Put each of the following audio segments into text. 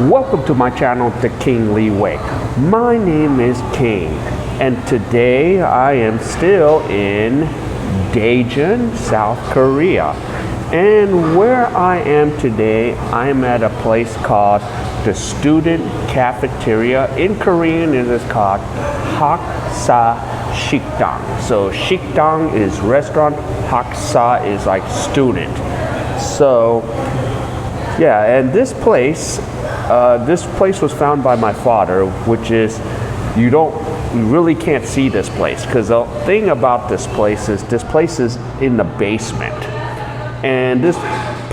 Welcome to my channel, The King Lee Way. My name is King, and today I am still in Daejeon, South Korea. And where I am today, I'm at a place called the Student Cafeteria. In Korean, it is called Haksa Shikdang. So Shikdang is restaurant, Haksa is like student. So yeah, and this place was found by my father, which is you really can't see this place, because the thing about this place is in the basement. And this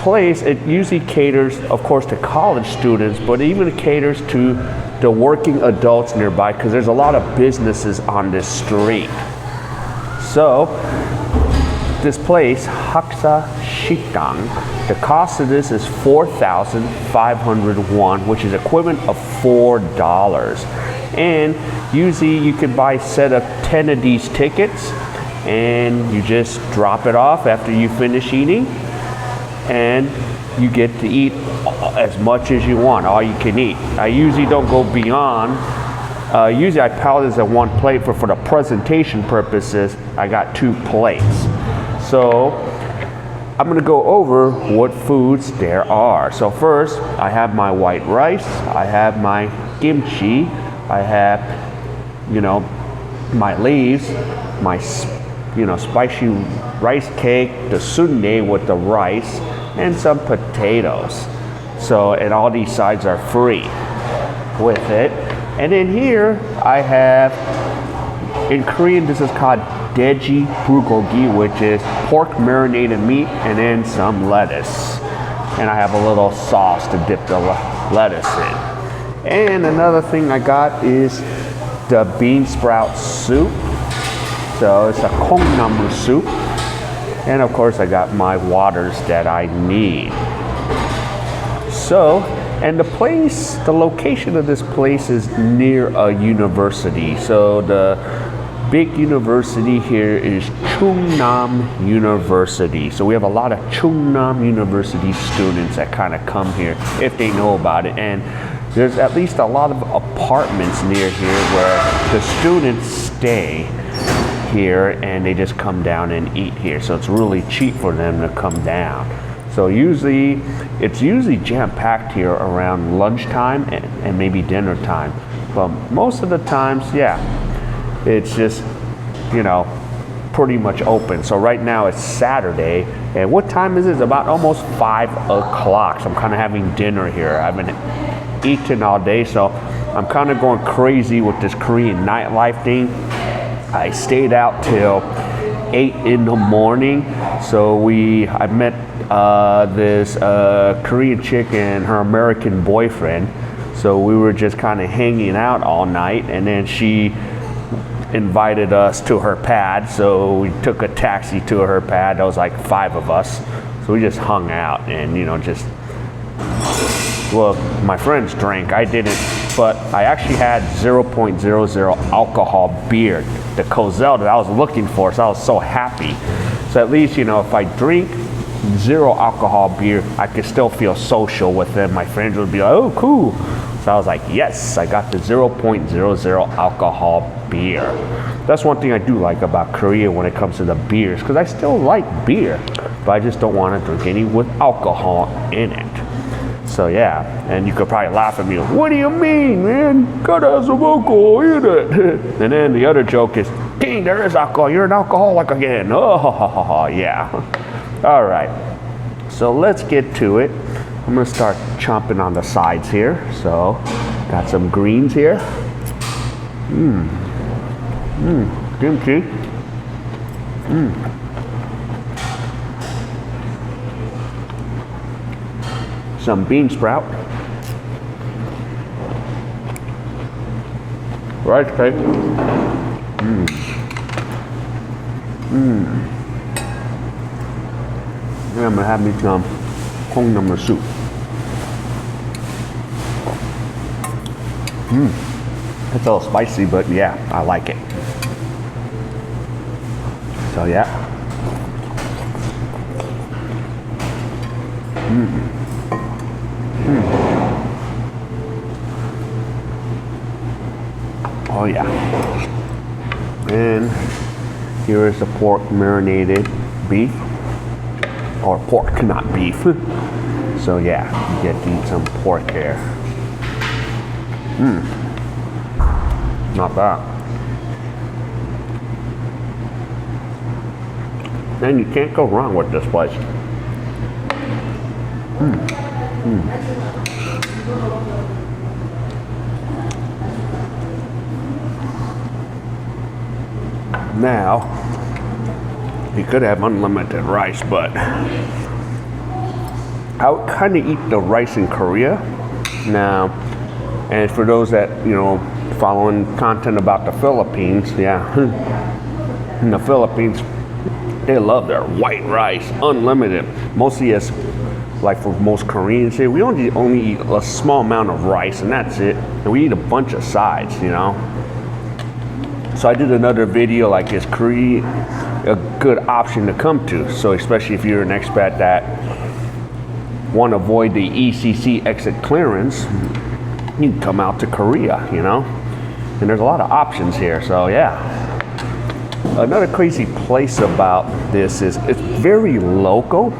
place, it usually caters, of course, to college students, but even caters to the working adults nearby, because there's a lot of businesses on this street. So this place, Haksa Shikdang, the cost of this is 4,500 won, which is equivalent of $4. And usually you can buy a set of 10 of these tickets, and you just drop it off after you finish eating, and you get to eat as much as you want, all you can eat. I usually don't go beyond. Usually I pile this at one plate, but for the presentation purposes, I got 2 plates. So I'm gonna go over what foods there are. So first, I have my white rice, I have my kimchi, I have, my leaves, my, spicy rice cake, the sundae with the rice, and some potatoes. So, and all these sides are free with it. And then here I have, in Korean, this is called Daejeon bulgogi, which is pork marinated meat and then some lettuce. And I have a little sauce to dip the lettuce in. And another thing I got is the bean sprout soup. So it's a kongnam soup. And of course I got my waters that I need. So, and the location of this place is near a university. So the big university here is Chungnam University. So we have a lot of Chungnam University students that kind of come here if they know about it. And there's at least a lot of apartments near here where the students stay here and they just come down and eat here. So it's really cheap for them to come down. So it's usually jam-packed here around lunchtime and maybe dinner time. But most of the times, yeah, it's just, pretty much open. So right now it's Saturday, and what time is it? It's about almost 5 o'clock. So I'm kind of having dinner here. I haven't eaten all day, so I'm kind of going crazy with this Korean nightlife thing. I stayed out till 8 in the morning. So I met this Korean chick and her American boyfriend. So we were just kind of hanging out all night, and then she invited us to her pad. So we took a taxi to her pad. There was like 5 of us. So we just hung out and, my friends drank. I didn't, but I actually had 0.00 alcohol beer, the Kozel that I was looking for. So I was so happy. So at least, if I drink 0 alcohol beer, I could still feel social with them. My friends would be like, oh, cool. So I was like, yes, I got the 0.00 alcohol beer. That's one thing I do like about Korea when it comes to the beers, because I still like beer, but I just don't want to drink any with alcohol in it. So yeah, and you could probably laugh at me. What do you mean, man? Gotta have some alcohol in it. And then the other joke is, dang, there is alcohol. You're an alcoholic again. Oh, yeah. All right. So let's get to it. I'm gonna start chomping on the sides here. So, got some greens here. Kimchi. Some bean sprout. Rice cake. And I'm gonna have me some kongnam soup. It's a little spicy, but yeah, I like it. So yeah. yeah. And here is the pork marinated beef. Or pork, not beef. So yeah, you get to eat some pork here. Not bad. And you can't go wrong with this place. Now, you could have unlimited rice, but I would kind of eat the rice in Korea now. And for those that, following content about the Philippines, yeah, in the Philippines, they love their white rice, unlimited. Mostly as, like for most Koreans here, we only eat a small amount of rice and that's it. And we eat a bunch of sides, So I did another video like, is Korea a good option to come to? So especially if you're an expat that want to avoid the ECC exit clearance, you can come out to Korea, And there's a lot of options here, so yeah. Another crazy place about this is it's very local.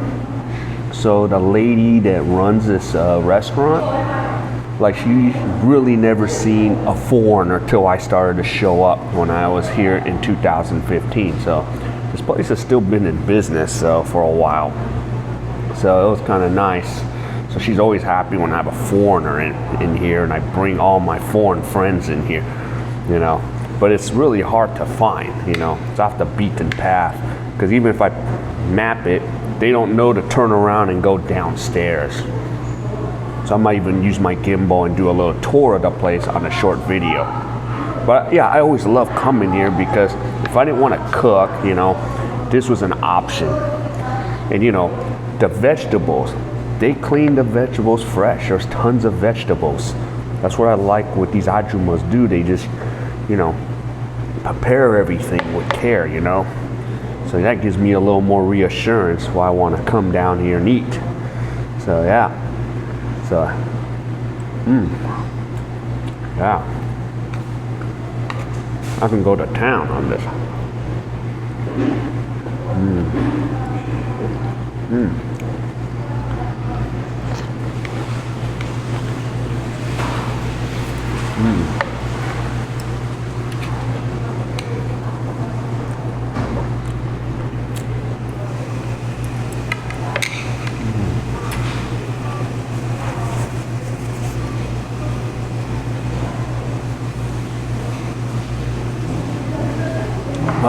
So the lady that runs this restaurant, like she really never seen a foreigner till I started to show up when I was here in 2015. So this place has still been in business for a while. So it was kind of nice. So she's always happy when I have a foreigner in here and I bring all my foreign friends in here, But it's really hard to find, It's off the beaten path. Because even if I map it, they don't know to turn around and go downstairs. So I might even use my gimbal and do a little tour of the place on a short video. But yeah, I always love coming here because if I didn't want to cook, this was an option. And the vegetables, they clean the vegetables fresh. There's tons of vegetables. That's what I like what these ajumas do. They just, prepare everything with care, So that gives me a little more reassurance why I want to come down here and eat. So yeah. So, yeah. I can go to town on this.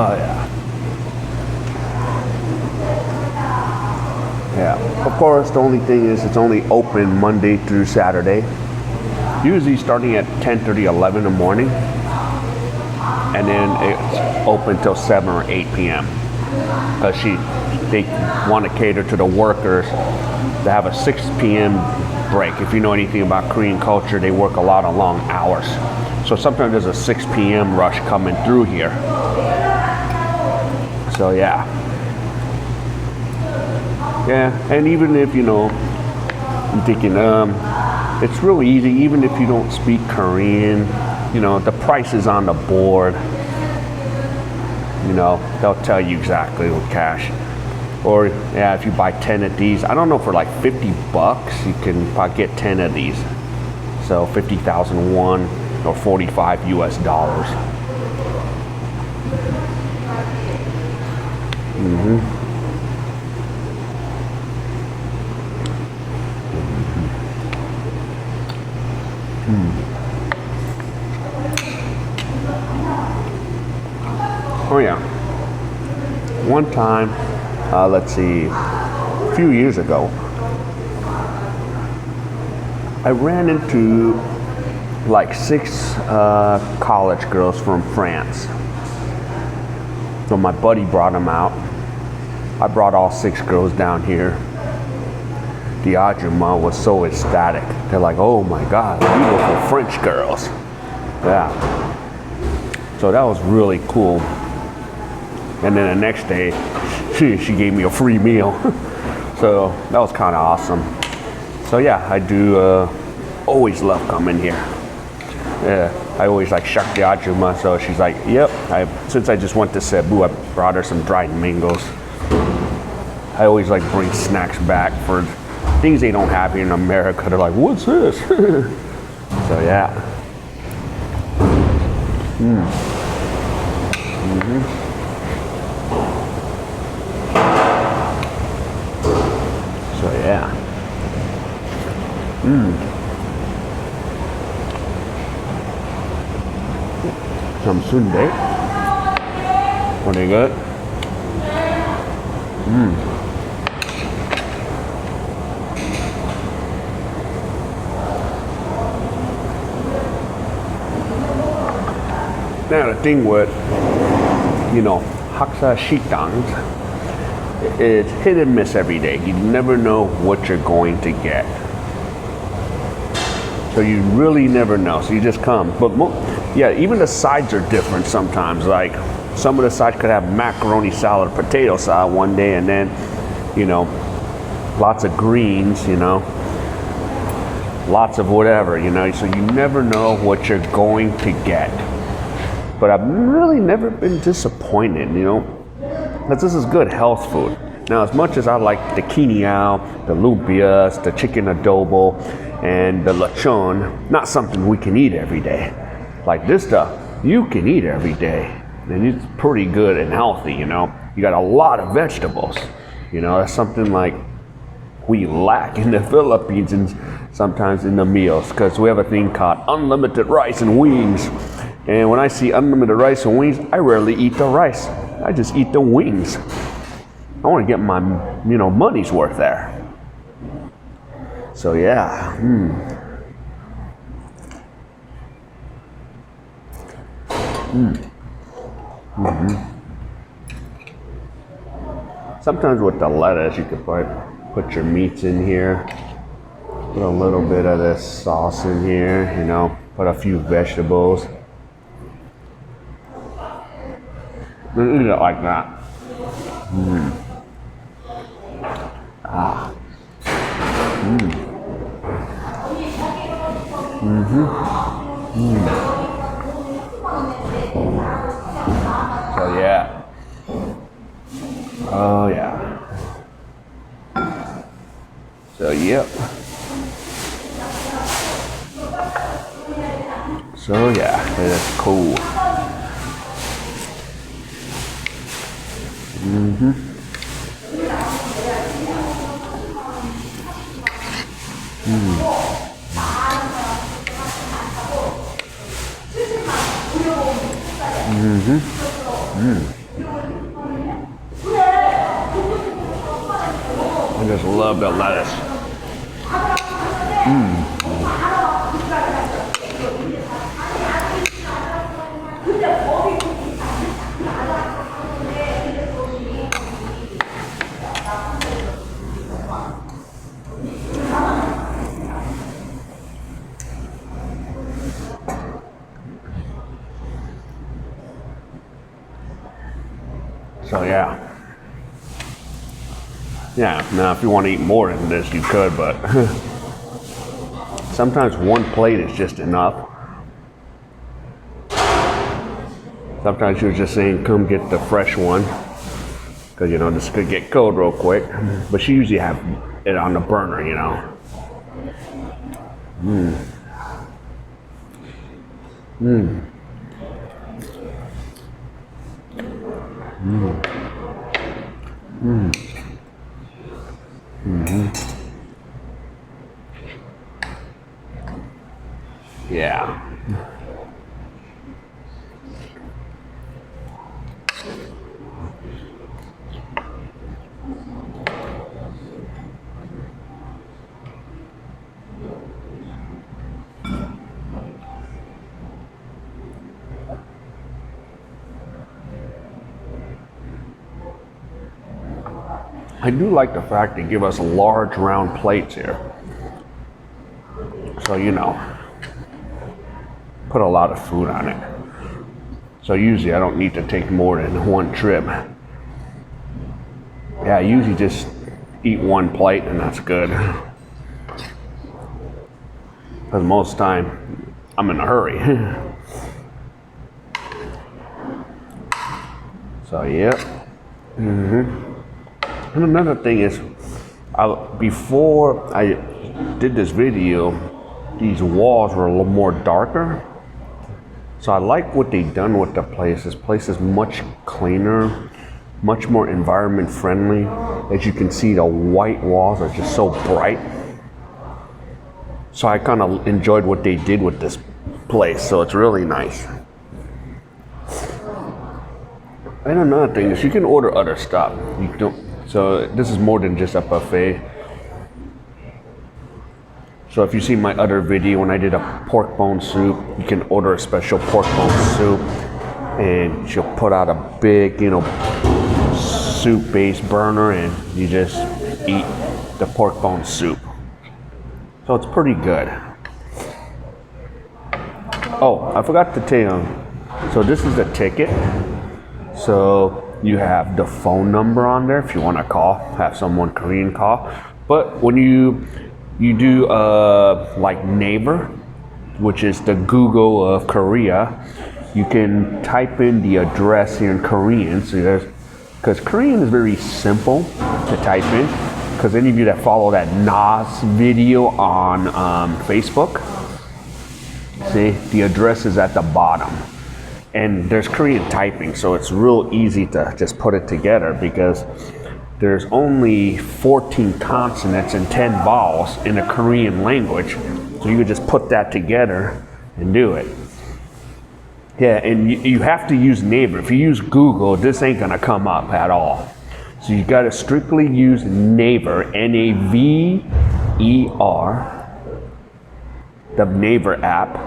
Oh yeah. Yeah. Of course, the only thing is it's only open Monday through Saturday. Usually starting at 10:30, 11 in the morning. And then it's open till 7 or 8 p.m. Because they want to cater to the workers to have a 6 p.m. break. If you know anything about Korean culture, they work a lot of long hours. So sometimes there's a 6 p.m. rush coming through here. So yeah. Yeah, and even if, I'm thinking, it's really easy, even if you don't speak Korean, the price is on the board. They'll tell you exactly with cash. Or, yeah, if you buy 10 of these, I don't know, for like $50, you can probably get 10 of these. So 50,000 won, or 45 US dollars. Oh yeah. One time, let's see, a few years ago, I ran into like 6 college girls from France. So my buddy brought them out. I brought all 6 girls down here. The ajumma was so ecstatic. They're like, oh my God, beautiful French girls. Yeah. So that was really cool. And then the next day, she gave me a free meal. So that was kind of awesome. So yeah, I do always love coming here. Yeah. I always like shak the ajuma, so she's like, yep. Since I just went to Cebu, I brought her some dried mangoes. I always like bring snacks back for things they don't have here in America. They're like, what's this? So yeah. So yeah. Some sundae. Pretty good. Now the thing with, Haksa Shitangs, it's hit and miss every day. You never know what you're going to get. So you really never know. So you just come. But even the sides are different sometimes. Like some of the sides could have macaroni salad, potato salad one day, and then, lots of greens, lots of whatever, So you never know what you're going to get. But I've really never been disappointed, because this is good health food. Now, as much as I like the quinoa, the lumpias, the chicken adobo, and the lechon, not something we can eat every day. Like this stuff, you can eat every day, and it's pretty good and healthy, You got a lot of vegetables, That's something like we lack in the Philippines and sometimes in the meals, because we have a thing called unlimited rice and wings. And when I see unlimited rice and wings, I rarely eat the rice. I just eat the wings. I want to get my, money's worth there. So yeah. Sometimes with the lettuce, you could put your meats in here. Put a little bit of this sauce in here, put a few vegetables. Eat it like that. So yeah. Oh yeah. So yep. So yeah, it is cool. I just love the lettuce. So yeah. Yeah, now if you want to eat more than this, you could, but sometimes one plate is just enough. Sometimes you're just saying, come get the fresh one, because, this could get cold real quick. But she usually have it on the burner, Yeah. I do like the fact they give us large round plates here. So, put a lot of food on it. So usually I don't need to take more than one trip. Yeah, I usually just eat one plate and that's good. Because most time, I'm in a hurry. So yeah. And another thing is, before I did this video, these walls were a little more darker. So I like what they've done with the place. This place is much cleaner, much more environment friendly. As you can see, the white walls are just so bright. So I kind of enjoyed what they did with this place. So it's really nice. And another thing is you can order other stuff. You don't. So this is more than just a buffet. So if you see my other video when I did a pork bone soup, you can order a special pork bone soup, and she'll put out a big, soup-based burner, and you just eat the pork bone soup. So it's pretty good. Oh, I forgot to tell you. So this is the ticket. So you have the phone number on there if you want to call, have someone Korean call. But when you do like Naver, which is the Google of Korea, you can type in the address here in Korean. So because Korean is very simple to type in. Because any of you that follow that Nas video on Facebook, see, the address is at the bottom. And there's Korean typing, so it's real easy to just put it together because there's only 14 consonants and 10 vowels in the Korean language. So you could just put that together and do it. Yeah, and you have to use Naver. If you use Google, this ain't gonna come up at all. So you gotta strictly use Naver, Naver, the Naver app,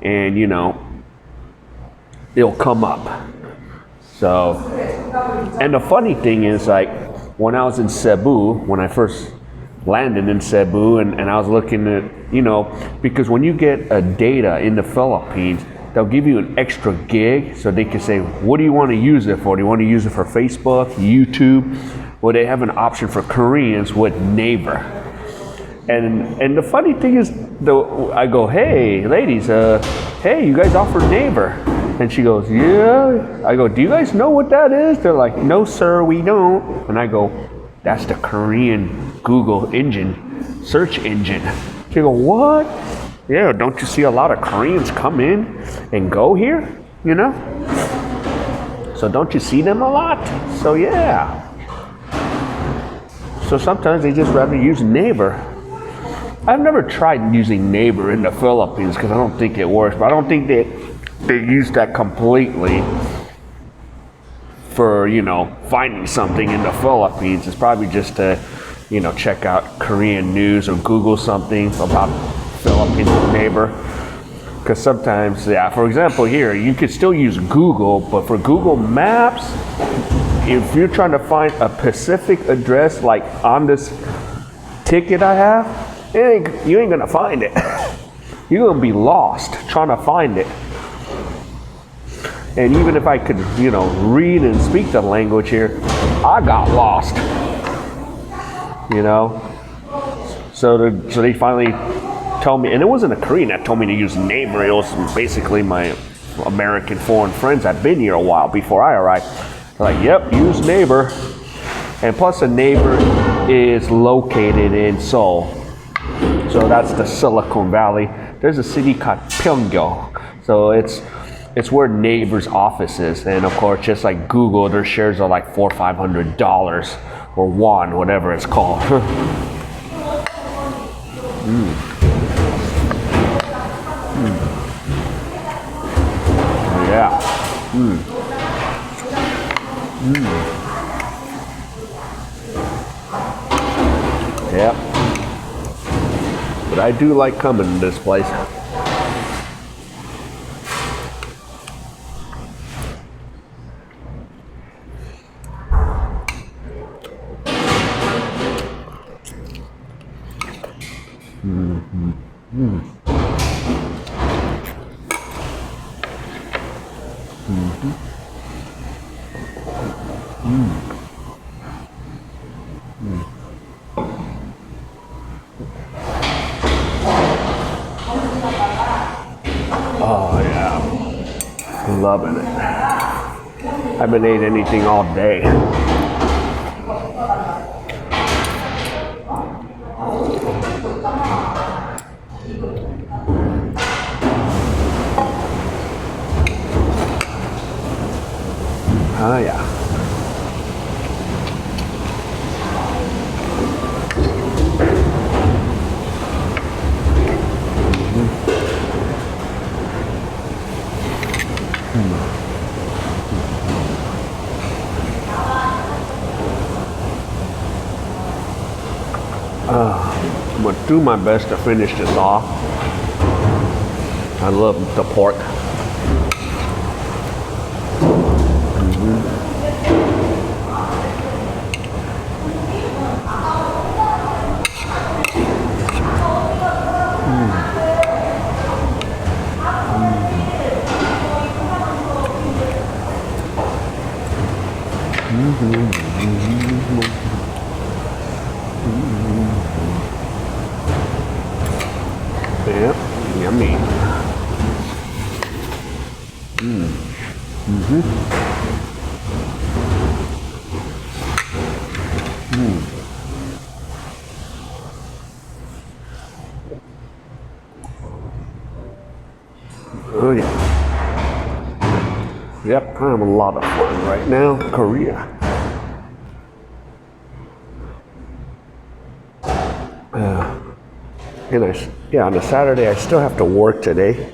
and it'll come up. So, and the funny thing is, like, when I was in Cebu, when I first landed in Cebu, and I was looking at, because when you get a data in the Philippines, they'll give you an extra gig, so they can say, what do you want to use it for? Do you want to use it for Facebook, YouTube? Well, they have an option for Koreans with Naver. And the funny thing is, I go, hey, ladies, hey, you guys offer Naver? And she goes, yeah. I go, do you guys know what that is? They're like, no, sir, we don't. And I go, that's the Korean Google search engine. She go, what? Yeah, don't you see a lot of Koreans come in and go here? So don't you see them a lot? So yeah. So sometimes they just rather use Naver. I've never tried using Naver in the Philippines because I don't think it works. But I don't think they use that completely for, finding something in the Philippines. It's probably just to, check out Korean news or Google something about Philippines Naver. Because sometimes, for example here, you could still use Google, but for Google Maps, if you're trying to find a specific address, like on this ticket I have, you ain't gonna find it. You're gonna be lost trying to find it. And even if I could, read and speak the language here, I got lost. So they finally told me, and it wasn't a Korean that told me to use Naver. It was basically my American foreign friends that had been here a while before I arrived. They're like, yep, use Naver. And plus, a Naver is located in Seoul. So that's the Silicon Valley. There's a city called Pyeonggi. So it's where Naver's office is. And of course, just like Google, their shares are like $400 or $500 or won, whatever it's called. Yeah. Yep. But I do like coming to this place. Oh yeah, loving it. Haven't ate anything all day. Oh yeah. I'm gonna do my best to finish this off. I love the pork. Yep, yummy. Oh yeah. Yep, I'm having a lot of fun right now. Korea. And on a Saturday I still have to work today.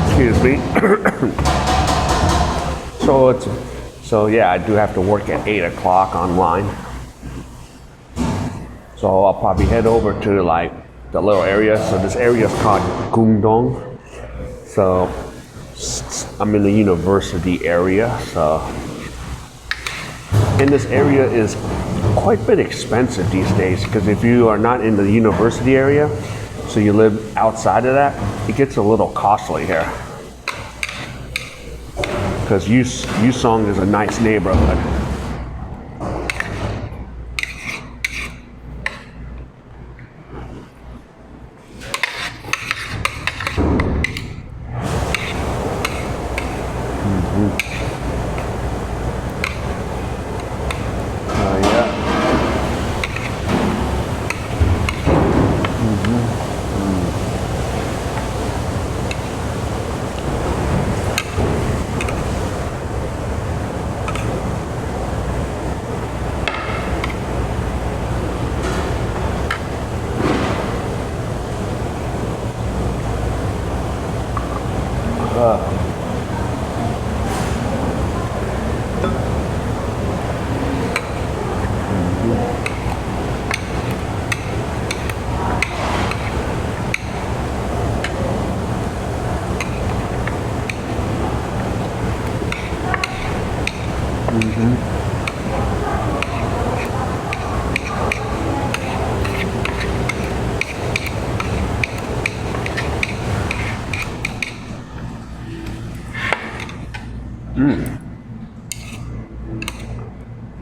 Excuse me. So yeah, I do have to work at 8 o'clock online. So I'll probably head over to like the little area. So this area is called Gungdong. So I'm in the university area. So, and this area is quite a bit expensive these days, because if you are not in the university area, so you live outside of that, it gets a little costly here. Because Yusong is a nice neighborhood.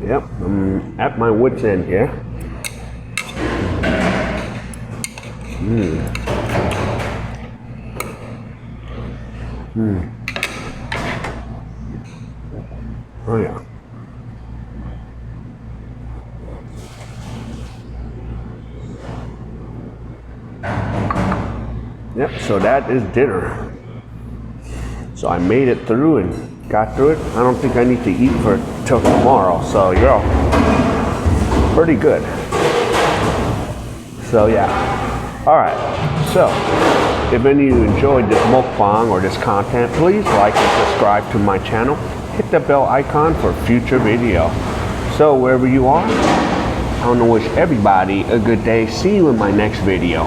Yep, I'm at my wit's end here. Oh yeah. Yep, so that is dinner. So I made it through and got through it. I don't think I need to eat for till tomorrow, so you're pretty good. So yeah. Alright, so if any of you enjoyed this mukbang or this content, please like and subscribe to my channel. Hit the bell icon for future video. So wherever you are, I want to wish everybody a good day. See you in my next video.